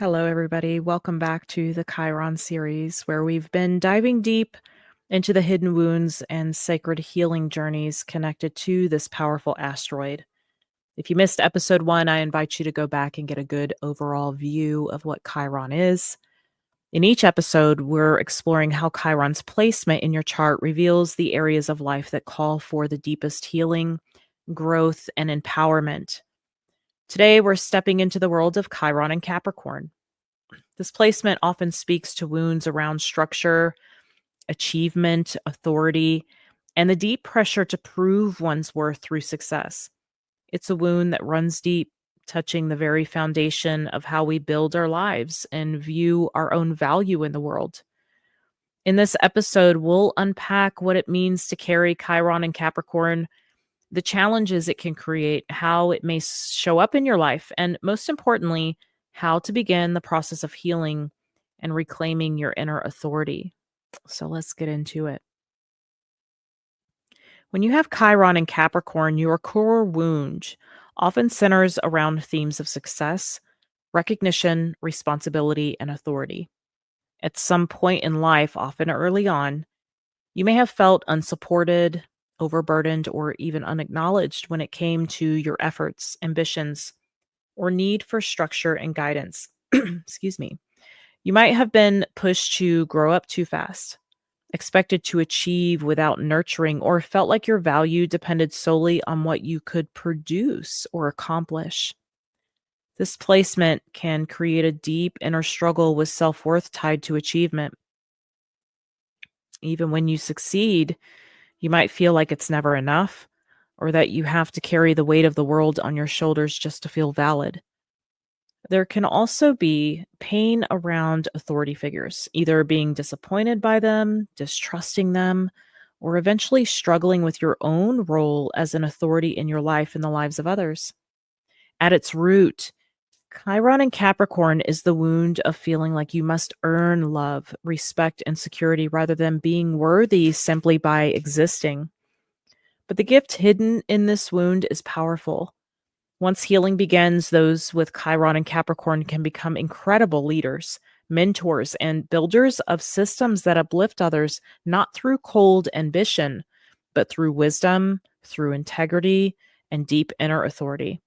Hello, everybody. Welcome back to the Chiron series, where we've been diving deep into the hidden wounds and sacred healing journeys connected to this powerful asteroid. If you missed episode 1, I invite you to go back and get a good overall view of what Chiron is. In each episode, we're exploring how Chiron's placement in your chart reveals the areas of life that call for the deepest healing, growth, and empowerment. Today, we're stepping into the world of Chiron and Capricorn. This placement often speaks to wounds around structure, achievement, authority, and the deep pressure to prove one's worth through success. It's a wound that runs deep, touching the very foundation of how we build our lives and view our own value in the world. In this episode, we'll unpack what it means to carry Chiron and Capricorn, the challenges it can create, how it may show up in your life, and most importantly, how to begin the process of healing and reclaiming your inner authority. So let's get into it. When you have Chiron and Capricorn, your core wound often centers around themes of success, recognition, responsibility, and authority. At some point in life, often early on, you may have felt unsupported, overburdened, or even unacknowledged when it came to your efforts, ambitions, or need for structure and guidance. Excuse me. You might have been pushed to grow up too fast, expected to achieve without nurturing, or felt like your value depended solely on what you could produce or accomplish. This placement can create a deep inner struggle with self-worth tied to achievement. Even when you succeed, you might feel like it's never enough, or that you have to carry the weight of the world on your shoulders just to feel valid. There can also be pain around authority figures, either being disappointed by them, distrusting them, or eventually struggling with your own role as an authority in your life and the lives of others. At its root, Chiron and Capricorn is the wound of feeling like you must earn love, respect, and security rather than being worthy simply by existing. But the gift hidden in this wound is powerful. Once healing begins, those with Chiron and Capricorn can become incredible leaders, mentors, and builders of systems that uplift others, not through cold ambition, but through wisdom, through integrity, and deep inner authority.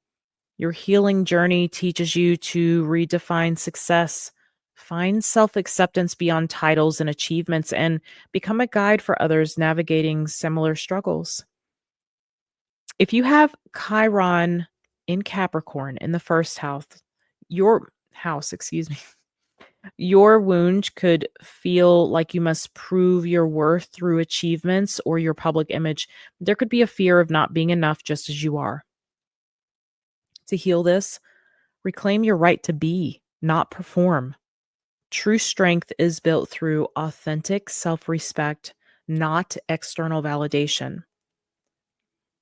Your healing journey teaches you to redefine success, find self-acceptance beyond titles and achievements, and become a guide for others navigating similar struggles. If you have Chiron in Capricorn in the first house, your wound could feel like you must prove your worth through achievements or your public image. There could be a fear of not being enough just as you are. To heal this, reclaim your right to be, not perform. True strength is built through authentic self-respect, not external validation.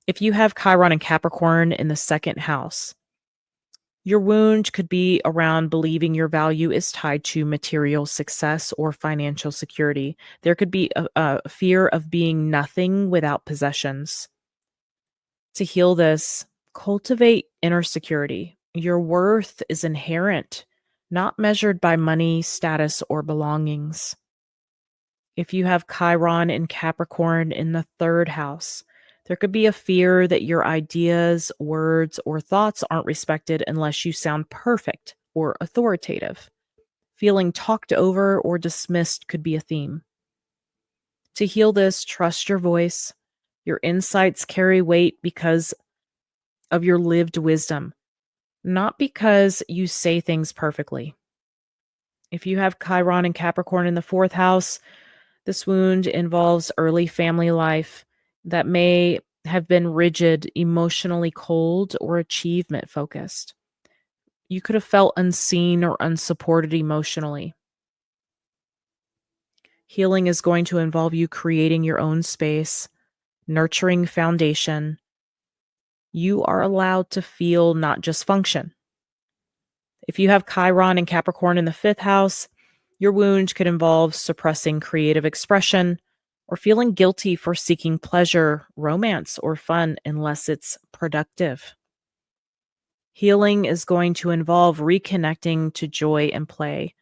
If you have Chiron and Capricorn in the second house, your wound could be around believing your value is tied to material success or financial security. There could be a fear of being nothing without possessions. To heal this, cultivate inner security. Your worth is inherent, not measured by money, status, or belongings. If you have Chiron and Capricorn in the third house, there could be a fear that your ideas, words, or thoughts aren't respected unless you sound perfect or authoritative. Feeling talked over or dismissed could be a theme. To heal this, trust your voice. Your insights carry weight because of your lived wisdom, not because you say things perfectly. If you have Chiron and Capricorn in the fourth house, this wound involves early family life that may have been rigid, emotionally cold, or achievement focused. You could have felt unseen or unsupported emotionally. Healing is going to involve you creating your own space, nurturing foundation. You are allowed to feel, not just function. If you have Chiron and Capricorn in the fifth house, your wound could involve suppressing creative expression or feeling guilty for seeking pleasure, romance, or fun unless it's productive. Healing is going to involve reconnecting to joy and play.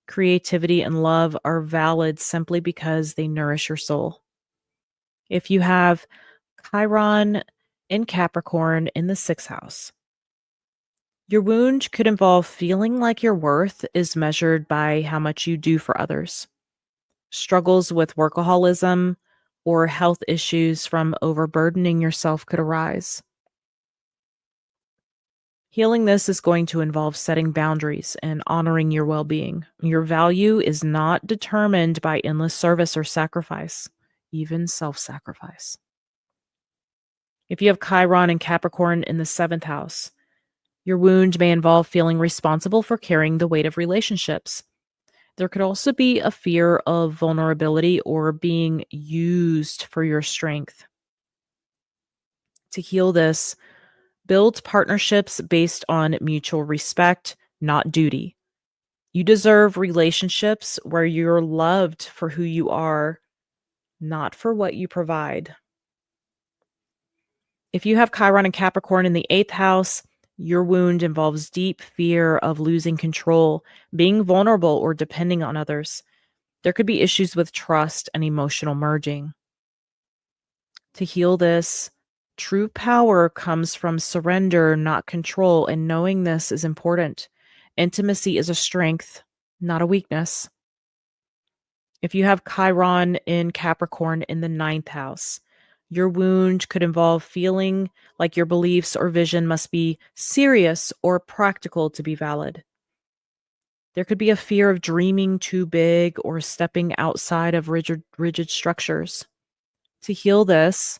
Creativity and love are valid simply because they nourish your soul. If you have Chiron in Capricorn in the sixth house, your wound could involve feeling like your worth is measured by how much you do for others. Struggles with workaholism or health issues from overburdening yourself could arise. Healing this is going to involve setting boundaries and honoring your well being. Your value is not determined by endless service or sacrifice, even self sacrifice. If you have Chiron and Capricorn in the seventh house, your wound may involve feeling responsible for carrying the weight of relationships. There could also be a fear of vulnerability or being used for your strength. To heal this, build partnerships based on mutual respect, not duty. You deserve relationships where you're loved for who you are, not for what you provide. If you have Chiron and Capricorn in the eighth house, your wound involves deep fear of losing control, being vulnerable, or depending on others. There could be issues with trust and emotional merging. To heal this, true power comes from surrender, not control, and knowing this is important. Intimacy is a strength, not a weakness. If you have Chiron in Capricorn in the ninth house, your wound could involve feeling like your beliefs or vision must be serious or practical to be valid. There could be a fear of dreaming too big or stepping outside of rigid structures. To heal this,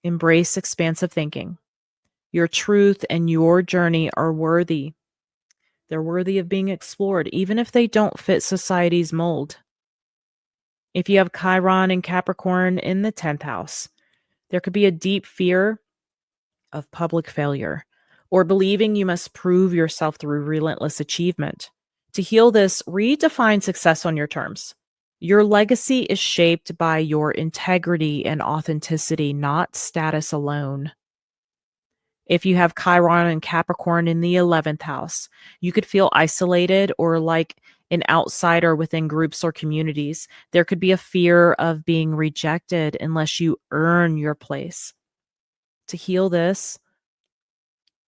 embrace expansive thinking. Your truth and your journey are worthy. They're worthy of being explored, even if they don't fit society's mold. If you have Chiron and Capricorn in the 10th house, there could be a deep fear of public failure or believing you must prove yourself through relentless achievement. To heal this, redefine success on your terms. Your legacy is shaped by your integrity and authenticity, not status alone. If you have Chiron and Capricorn in the 11th house, you could feel isolated or like an outsider within groups or communities. There could be a fear of being rejected unless you earn your place. To heal this,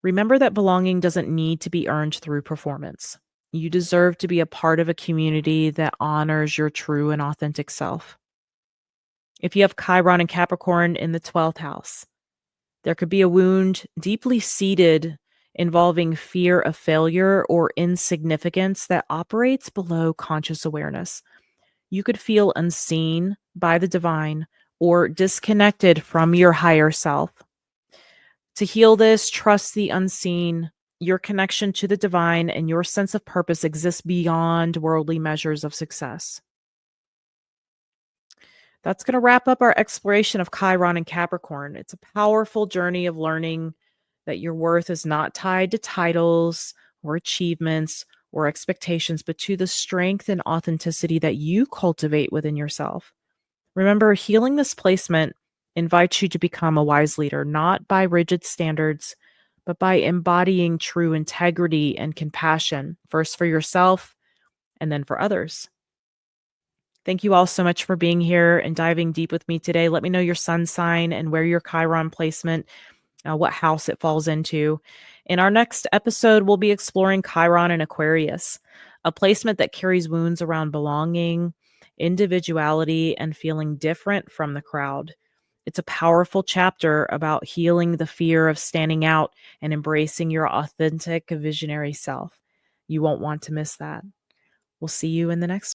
remember that belonging doesn't need to be earned through performance. You deserve to be a part of a community that honors your true and authentic self. If you have Chiron and Capricorn in the 12th house, there could be a wound deeply seated involving fear of failure or insignificance that operates below conscious awareness. You could feel unseen by the divine or disconnected from your higher self. To heal this, trust the unseen. Your connection to the divine and your sense of purpose exists beyond worldly measures of success. That's going to wrap up our exploration of Chiron and Capricorn. It's a powerful journey of learning that your worth is not tied to titles or achievements or expectations, but to the strength and authenticity that you cultivate within yourself. Remember, healing this placement invites you to become a wise leader, not by rigid standards, but by embodying true integrity and compassion, first for yourself and then for others. Thank you all so much for being here and diving deep with me today. Let me know your sun sign and where your Chiron placement, what house it falls into. In our next episode, we'll be exploring Chiron and Aquarius, a placement that carries wounds around belonging, individuality, and feeling different from the crowd. It's a powerful chapter about healing the fear of standing out and embracing your authentic visionary self. You won't want to miss that. We'll see you in the next